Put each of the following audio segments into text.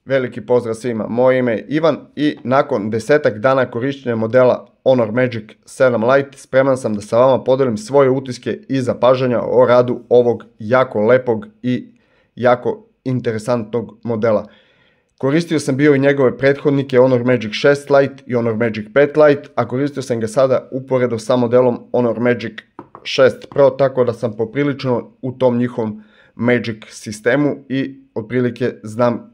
Veliki pozdrav svima, moje ime je Ivan i nakon 10-ak dana korištenja modela Honor Magic 7 Lite spreman sam da sa vama podelim svoje utiske i zapažanja o radu ovog jako lepog i jako interesantnog modela. Koristio sam bio i njegove prethodnike Honor Magic 6 Lite i Honor Magic 5 Lite, a koristio sam ga sada uporedo sa modelom Honor Magic 6 Pro, tako da sam poprilično u tom njihovom Magic sistemu i otprilike znam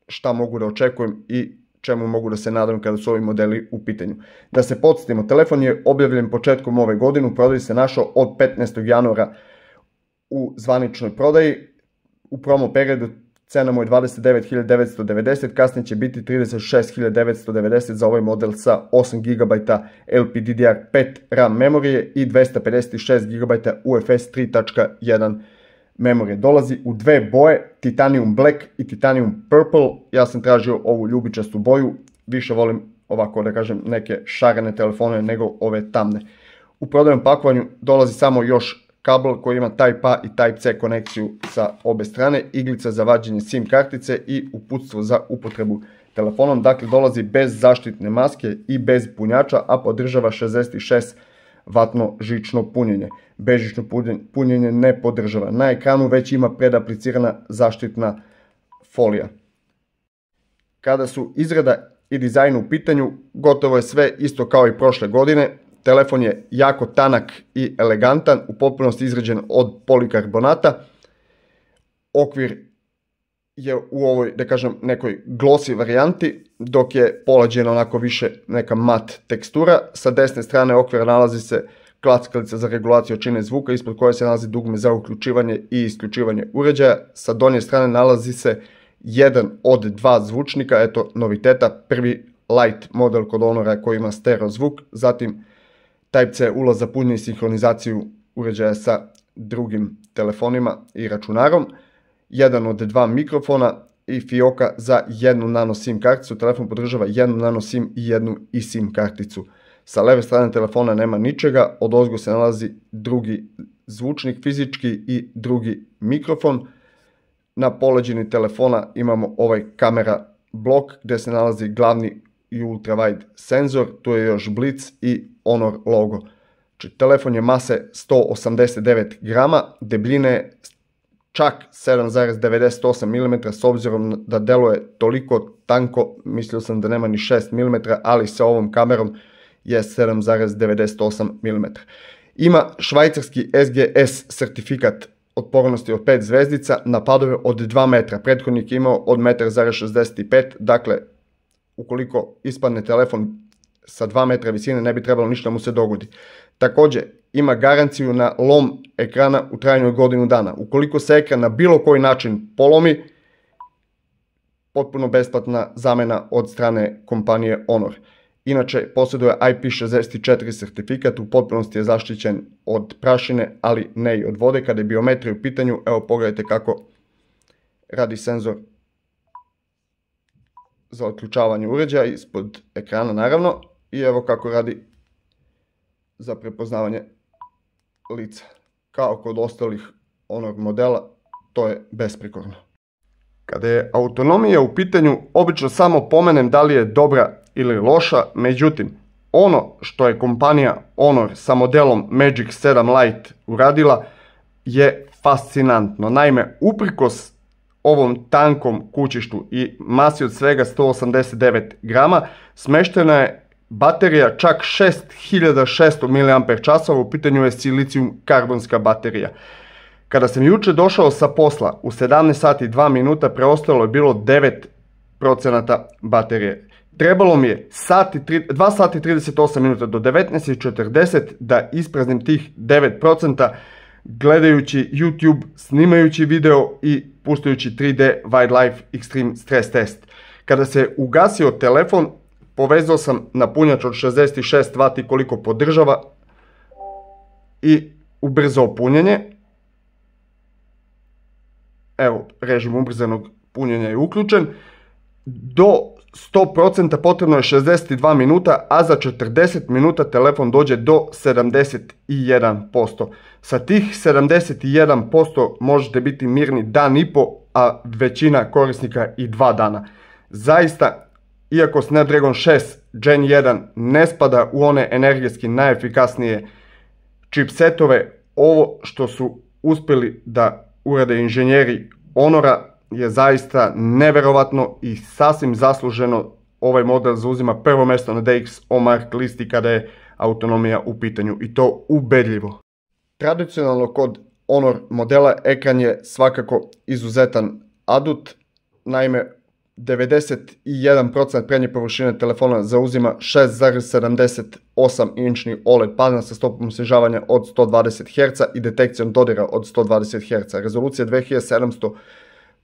šta mogu da očekujem i čemu mogu da se nadam kada su ovi modeli u pitanju. Da se podsjetimo, telefon je objavljen početkom ove godine, u prodaji se našao od 15. januara u zvaničnoj prodaji. U promo periodu cena mu je 29.990, kasnije će biti 36.990 za ovaj model sa 8 GB LPDDR5 RAM memorije i 256 GB UFS 3.1 memorije. Dolazi u dve boje, Titanium Black i Titanium Purple. Ja sam tražio ovu ljubičastu boju, više volim ovako da kažem neke šarene telefone nego ove tamne. U prodajnom pakovanju dolazi samo još kabel koji ima Type-A i Type-C konekciju sa obe strane, iglica za vađenje SIM kartice i uputstvo za upotrebu telefonom. Dakle, dolazi bez zaštitne maske i bez punjača, a podržava 66 vatno žično punjenje. Bežično punjenje ne podržava. Na ekranu već ima predaplicirana zaštitna folija. Kada su izrada i dizajn u pitanju, gotovo je sve isto kao i prošle godine. Telefon je jako tanak i elegantan, u potpunosti izrađen od polikarbonata. Okvir je u ovoj, da kažem, nekoj glossy varijanti, dok je polađena onako više neka mat tekstura. Sa desne strane okvira nalazi se klackalica za regulaciju jačine zvuka, ispod koje se nalazi dugme za uključivanje i isključivanje uređaja. Sa donje strane nalazi se jedan od dva zvučnika, eto noviteta, prvi Lite model kod Honora koji ima stereo zvuk, zatim Type-C ulaz za punjenje i sinhronizaciju uređaja sa drugim telefonima i računarom, jedan od dva mikrofona i fioka za jednu nano SIM karticu. Telefon podržava jednu nano SIM i jednu eSIM karticu. Sa leve strane telefona nema ničega, odozgo se nalazi drugi zvučnik fizički i drugi mikrofon. Na poleđini telefona imamo ovaj kamera blok gdje se nalazi glavni i ultrawide senzor, tu je još blic i Honor logo. Telefon je mase 189 grama, debljine čak 7,98 mm, s obzirom da deluje toliko tanko, mislio sam da nema ni 6 mm, ali sa ovom kamerom je 7,98 mm. Ima švajcarski SGS certifikat otpornosti od 5 zvezdica na padove od 2 metra. Prethodnik je imao od 1,65 m, dakle ukoliko ispadne telefon sa 2 metra visine ne bi trebalo ništa mu se dogodi. Također ima garanciju na lom ekrana u trajanju od godinu dana. Ukoliko se ekran na bilo koji način polomi, potpuno besplatna zamena od strane kompanije Honor. Inače, posjeduje IP64 certifikat, u potpunosti je zaštićen od prašine, ali ne i od vode. Kada je biometrija u pitanju, evo pogledajte kako radi senzor za otključavanje uređaja ispod ekrana naravno, i evo kako radi za prepoznavanje lica. Kao kod ostalih Honor modela, to je besprijekorno. Kada je autonomija u pitanju, obično samo pomenem da li je dobra ili loša, međutim, ono što je kompanija Honor sa modelom Magic 7 Lite uradila je fascinantno. Naime, uprkos ovom tankom kućištu i masi od svega 189 grama, smeštena je baterija čak 6600 mAh, u pitanju je silicijum karbonska baterija. Kada sam juče došao sa posla u 17 sati 2 minuta, preostalo je bilo 9% baterije. Trebalo mi je 2 sati 38 minuta do 19:40 da ispraznim tih 9%, gledajući YouTube, snimajući video i puštajući 3D Wildlife Extreme Stress Test. Kada se ugasio telefon, povezao sam na punjač od 66 W koliko podržava i ubrzao punjenje. Evo, režim ubrzanog punjenja je uključen. Do 100% potrebno je 62 minuta, a za 40 minuta telefon dođe do 71%. Sa tih 71% možete biti mirni dan i po, a većina korisnika i 2 dana. Zaista, iako Snapdragon 6 Gen 1 ne spada u one energetski najefikasnije chipsetove, ovo što su uspjeli da urade inženjeri Honora je zaista neverovatno i sasvim zasluženo. Ovaj model zauzima prvo mjesto na DxOMark listi kada je autonomija u pitanju, i to ubedljivo. Tradicionalno kod Honor modela ekran je svakako izuzetan adut, naime 91% prednje površine telefona zauzima 6,78 inčni OLED panel sa stopom osvježavanja od 120 Hz i detekcijom dodira od 120 Hz. Rezolucija 2700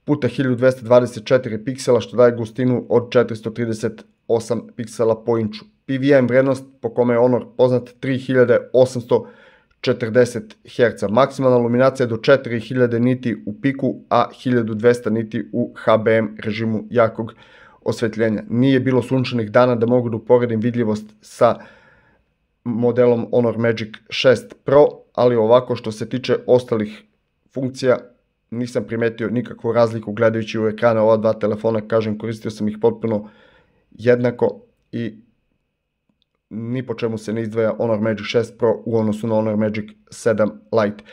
puta 1224 piksela, što daje gustinu od 438 piksela po inču. PVM vrednost po kome je Honor poznat 3840 Hz. Maksimalna iluminacija je do 4000 niti u piku, a 1200 niti u HBM režimu jakog osvjetljenja. Nije bilo sunčanih dana da mogu da uporedim vidljivost sa modelom Honor Magic 6 Pro, ali ovako što se tiče ostalih funkcija nisam primetio nikakvu razliku gledajući u ekrane ova dva telefona. Kažem, koristio sam ih potpuno jednako i ni po čemu se ne izdvaja Honor Magic 6 Pro u odnosu na Honor Magic 7 Lite.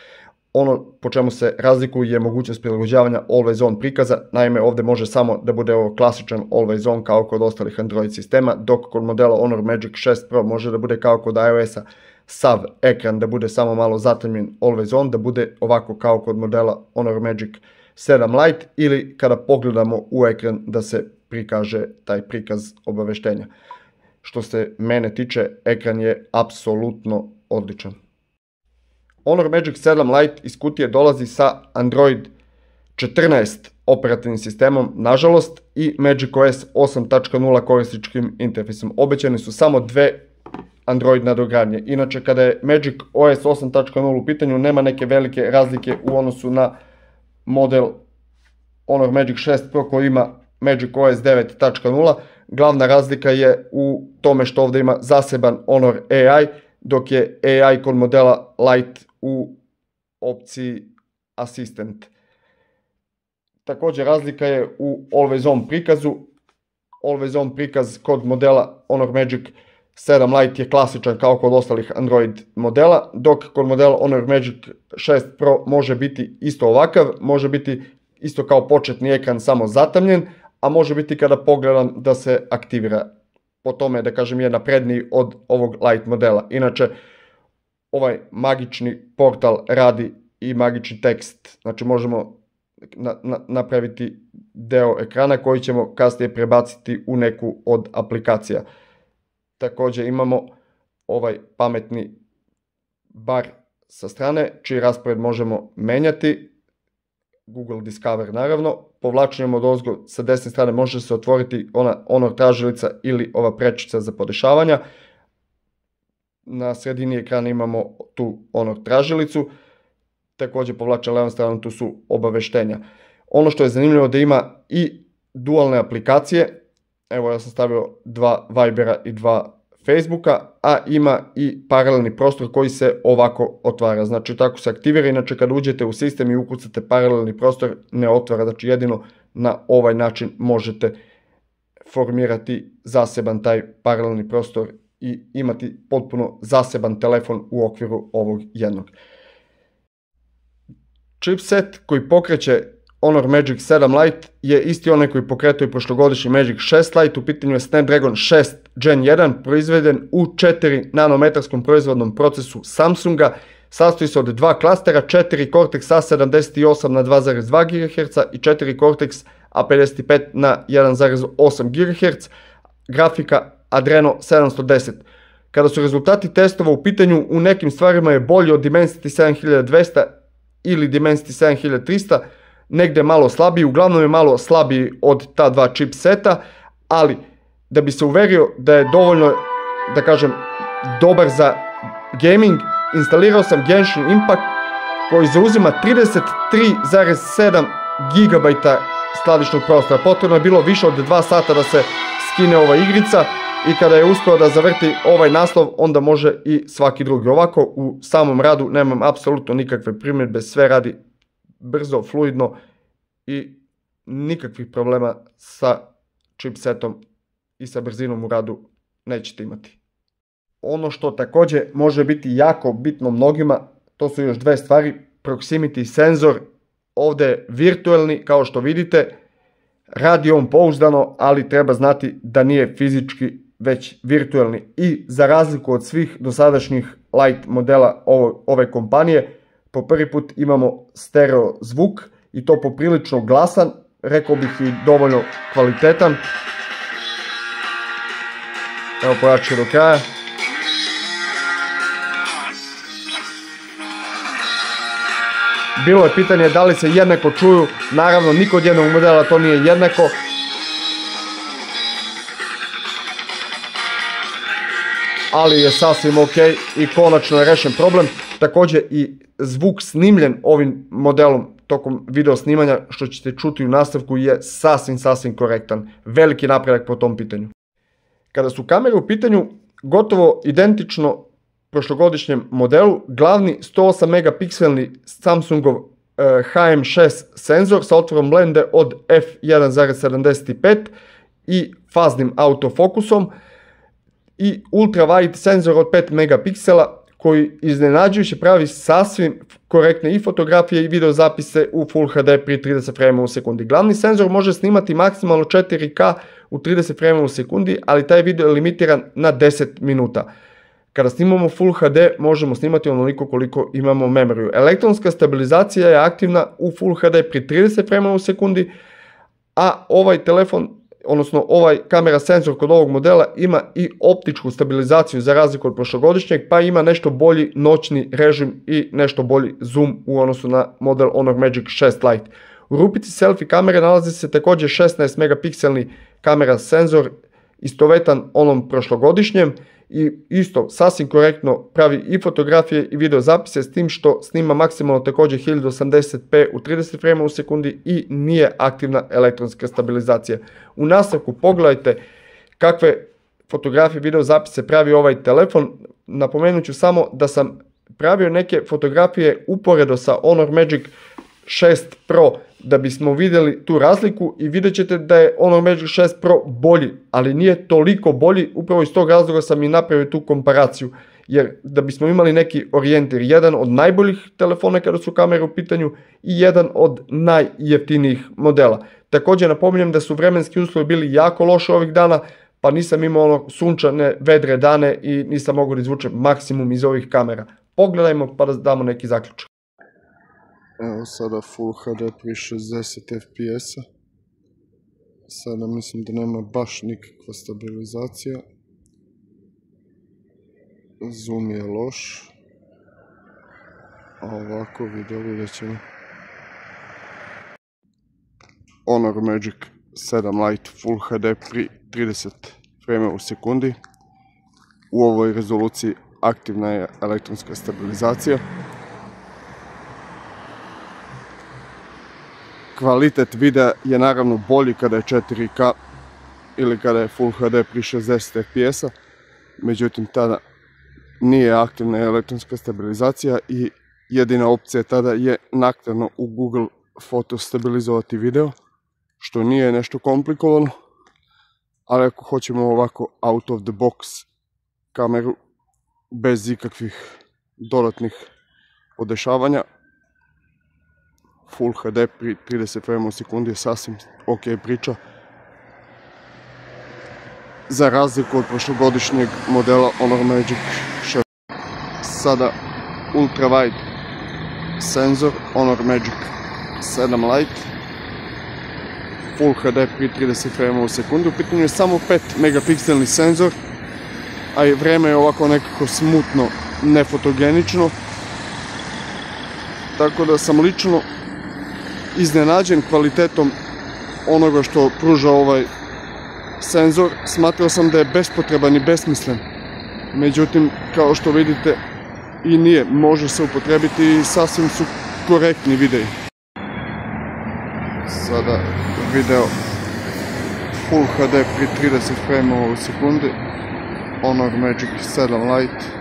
Ono po čemu se razlikuje je mogućnost prilagođavanja Always On prikaza. Naime, ovdje može samo da bude ovo klasičan Always On kao kod ostalih Android sistema, dok kod modela Honor Magic 6 Pro može da bude kao kod iOS-a sav ekran da bude samo malo zatamljen Always On, da bude ovako kao kod modela Honor Magic 7 Lite, ili kada pogledamo u ekran da se prikaže taj prikaz obaveštenja. Što se mene tiče, ekran je apsolutno odličan. Honor Magic 7 Lite iz kutije dolazi sa Android 14 operativnim sistemom, nažalost, i macOS 8.0 korisničkim interfejsom. Obećane su samo dve Android nadogradnje. Inače, kada je Magic OS 8.0 u pitanju, nema neke velike razlike u odnosu na model Honor Magic 6 Pro koji ima Magic OS 9.0. Glavna razlika je u tome što ovdje ima zaseban Honor AI, dok je AI kod modela Lite u opciji Assistant. Također razlika je u Always On prikazu. Always On prikaz kod modela Honor Magic 7 Lite je klasičan kao kod ostalih Android modela, dok kod modela Honor Magic 6 Pro može biti isto ovakav, može biti isto kao početni ekran samo zatamljen, a može biti kada pogledam da se aktivira. Po tome, da kažem, je napredniji od ovog Lite modela. Inače, ovaj magični portal radi i magični tekst. Znači možemo napraviti deo ekrana koji ćemo kasnije prebaciti u neku od aplikacija. Također imamo ovaj pametni bar sa strane, čiji raspored možemo menjati. Google Discover naravno. Povlačenjem odozgo sa desne strane može se otvoriti ona Honor tražilica ili ova prečica za podešavanja. Na sredini ekrana imamo tu Honor tražilicu. Također povlačenjem levom stranom tu su obaveštenja. Ono što je zanimljivo da ima i dualne aplikacije. Evo, ja sam stavio 2 Vibera i 2 Facebooka, a ima i paralelni prostor koji se ovako otvara. Znači tako se aktivira, inače kad uđete u sistem i ukucate paralelni prostor ne otvara, znači jedino na ovaj način možete formirati zaseban taj paralelni prostor i imati potpuno zaseban telefon u okviru ovog jednog. Chipset koji pokreće Honor Magic 7 Lite je isti onaj koji pokretao i prošlogodišnji Magic 6 Lite. U pitanju je Snapdragon 6 Gen 1, proizveden u 4 nanometarskom proizvodnom procesu Samsunga. Sastoji se od 2 klastera, 4 Cortex A78 na 2,2 GHz i 4 Cortex A55 na 1,8 GHz. Grafika Adreno 710. Kada su rezultati testova u pitanju, u nekim stvarima je bolji od Dimensity 7200 ili Dimensity 7300, negdje malo slabiji, uglavnom je malo slabiji od ta dva chipseta, ali da bi se uverio da je dovoljno, da kažem, dobar za gaming, instalirao sam Genshin Impact koji zauzima 33,7 GB skladišnog prostora. Potrebno je bilo više od 2 sata da se skine ova igrica i kada je uspio da zavrti ovaj naslov, onda može i svaki drugi. Ovako u samom radu nemam apsolutno nikakve primjedbe, sve radi brzo, fluidno i nikakvih problema sa chipsetom i sa brzinom u radu nećete imati. Ono što također može biti jako bitno mnogima, to su još dve stvari. Proximity senzor, ovdje je virtualni kao što vidite, radi on pouzdano, ali treba znati da nije fizički već virtualni. I za razliku od svih dosadašnjih light modela ove kompanije, po prvi put imamo stereo zvuk i to poprilično glasan, rekao bih i dovoljno kvalitetan. Evo pojačat do kraja. Bilo je pitanje da li se jednako čuju, naravno ni kod jednog modela to nije jednako. Ali je sasvim ok i konačno je rešen problem. Također i zvuk snimljen ovim modelom tokom video snimanja, što ćete čuti u nastavku, je sasvim korektan. Veliki napredak po tom pitanju. Kada su kamere u pitanju, gotovo identično prošlogodišnjem modelu, glavni 108 megapikselni Samsungov HM6 senzor sa otvorom blende od f1.75 i faznim autofokusom i ultra wide senzor od 5 megapiksela koji iznenađujuće pravi sasvim korektne i fotografije i video zapise u Full HD pri 30 frame u sekundi. Glavni senzor može snimati maksimalno 4K u 30 frame u sekundi, ali taj video je limitiran na 10 minuta. Kada snimamo Full HD možemo snimati onoliko koliko imamo memoriju. Elektronska stabilizacija je aktivna u Full HD pri 30 frame u sekundi, a ovaj telefon, odnosno ovaj kamera senzor kod ovog modela ima i optičku stabilizaciju za razliku od prošlogodišnjeg, pa ima nešto bolji noćni režim i nešto bolji zoom u odnosu na model Honor Magic 6 Lite. U rupici selfie kamere nalazi se također 16 megapikselni kamera senzor, istovetan onom prošlogodišnjem i isto sasvim korektno pravi i fotografije i video zapise, s tim što snima maksimalno također 1080p u 30 frame u sekundi i nije aktivna elektronska stabilizacija. U nastavku pogledajte kakve fotografije i video zapise pravi ovaj telefon. Napomenut ću samo da sam pravio neke fotografije uporedo sa Honor Magic 6 Pro da bismo vidjeli tu razliku i vidjet ćete da je Honor Magic 6 Pro bolji, ali nije toliko bolji, upravo iz tog razloga sam i napravio tu komparaciju, jer da bismo imali neki orijentir, jedan od najboljih telefona kada su kamere u pitanju i jedan od najjeftinijih modela. Također napominjem da su vremenski uslovi bili jako loši ovih dana, pa nisam imao sunčane, vedre dane i nisam mogao da izvučem maksimum iz ovih kamera. Pogledajmo pa da damo neki zaključak. Evo sada Full HD pri 60 fps-a. Sada mislim da nema baš nikakva stabilizacija. Zoom je loš. A ovako vidjet ćemo. Honor Magic 7 Lite Full HD pri 30 frame u sekundi. U ovoj rezoluciji aktivna je elektronska stabilizacija. Kvalitet videa je naravno bolji kada je 4K ili kada je Full HD pri 60 fps-a, međutim tada nije aktivna elektronska stabilizacija i jedina opcija tada je naknadno u Google Foto stabilizovati video, što nije nešto komplikovano, ali ako hoćemo ovako out of the box kameru bez ikakvih dodatnih podešavanja, Full HD pri 30 frame u sekundi je sasvim ok priča. Za razliku od prošlogodišnjeg modela Honor Magic 6. Sada ultra wide senzor Honor Magic 7 Lite. Full HD pri 30 frame u sekundi. U pitanju je samo 5 megapikselni senzor, a i vreme je ovako nekako smutno, nefotogenično. Tako da sam lično iznenađen kvalitetom onoga što pruža ovaj senzor. Smatrao sam da je bespotreban i besmislen, međutim kao što vidite i nije, može se upotrebiti i sasvim su korektni videi. Sada video Full HD pri 30 frame u sekundi, Honor Magic 7 Lite.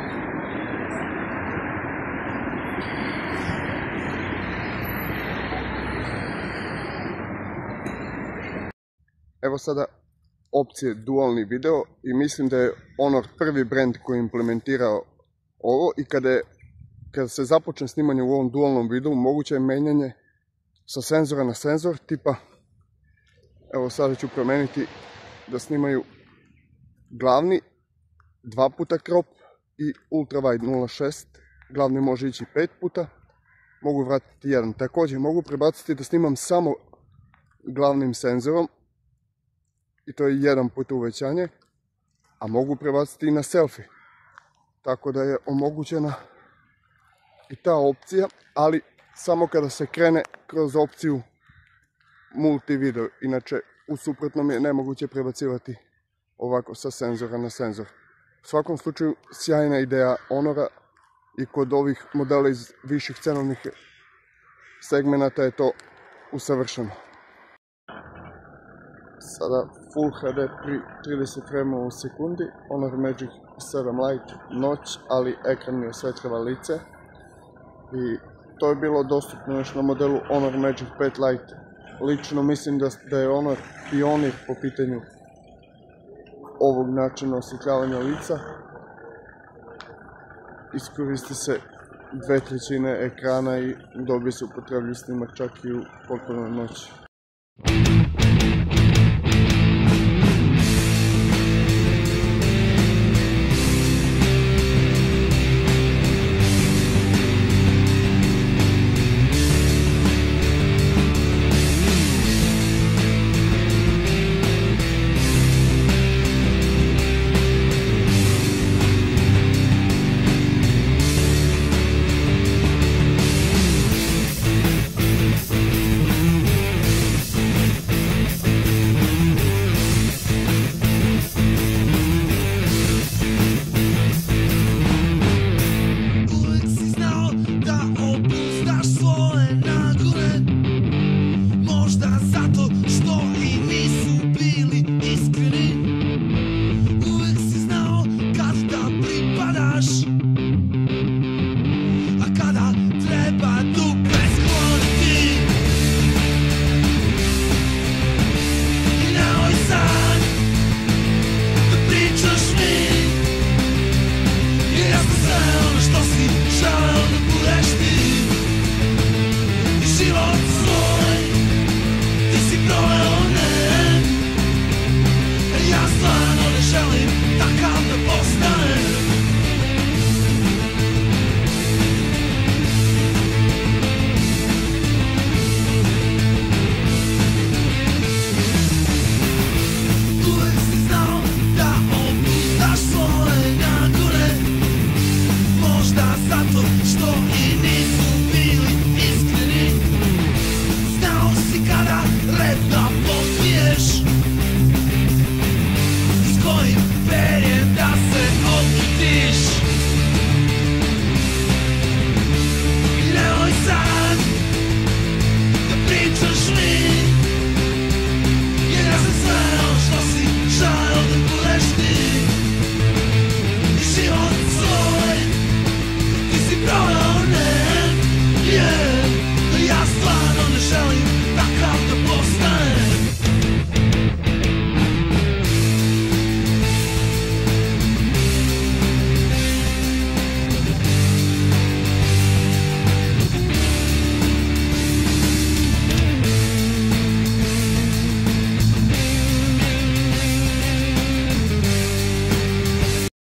Evo sada opcije dualni video i mislim da je Honor prvi brand koji je implementirao ovo i kada se započne snimanje u ovom dualnom videu, moguće je menjanje sa senzora na senzor, tipa, evo sada ću promeniti da snimaju glavni 2 puta crop i ultrawide 0.6, glavni može ići 5 puta, mogu vratiti 1. Također mogu prebaciti da snimam samo glavnim senzorom i to je 1 put uvećanje, a mogu prebaciti i na selfie. Tako da je omogućena i ta opcija, ali samo kada se krene kroz opciju multi video. Inače, u suprotnom je nemoguće prebacivati ovako sa senzora na senzor. U svakom slučaju, sjajna ideja Honora i kod ovih modela iz viših cenovnih segmenata je to usavršeno. Sada Full HD pri 30 frame u sekundi, Honor Magic 7 Lite noć, ali ekran mi osvetljava lice. I to je bilo dostupno još na modelu Honor Magic 5 Lite. Lično mislim da je Honor pionir po pitanju ovog načina osvetljavanja lica. Iskoristi se 2/3 ekrana i dobije se upotrebljiv snimak čak i u potpunoj noći.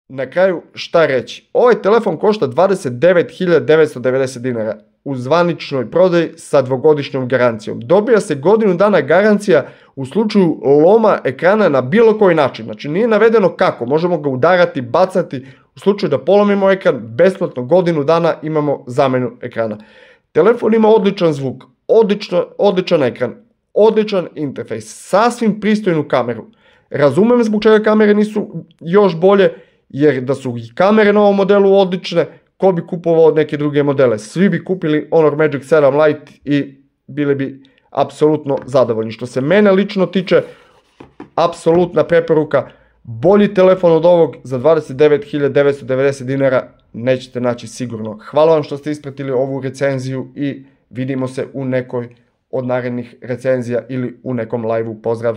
Na kraju, šta reći? Ovaj telefon košta 29.990 dinara u zvaničnoj prodaji sa 2-godišnjom garancijom. Dobija se godinu dana garancija u slučaju loma ekrana na bilo koji način. Znači nije navedeno kako, možemo ga udarati, bacati, u slučaju da polomimo ekran, besplatno godinu dana imamo zamjenu ekrana. Telefon ima odličan zvuk, odličan ekran, odličan interfejs, sasvim pristojnu kameru. Razumem zbog čega kamere nisu još bolje, jer da su i kamere na ovom modelu odlične, ko bi kupovao neke druge modele? Svi bi kupili Honor Magic 7 Lite i bili bi apsolutno zadovoljni. Što se mene lično tiče, apsolutna preporuka, bolji telefon od ovog za 29.990 dinara nećete naći sigurno. Hvala vam što ste ispratili ovu recenziju i vidimo se u nekoj od narednih recenzija ili u nekom live-u. Pozdrav!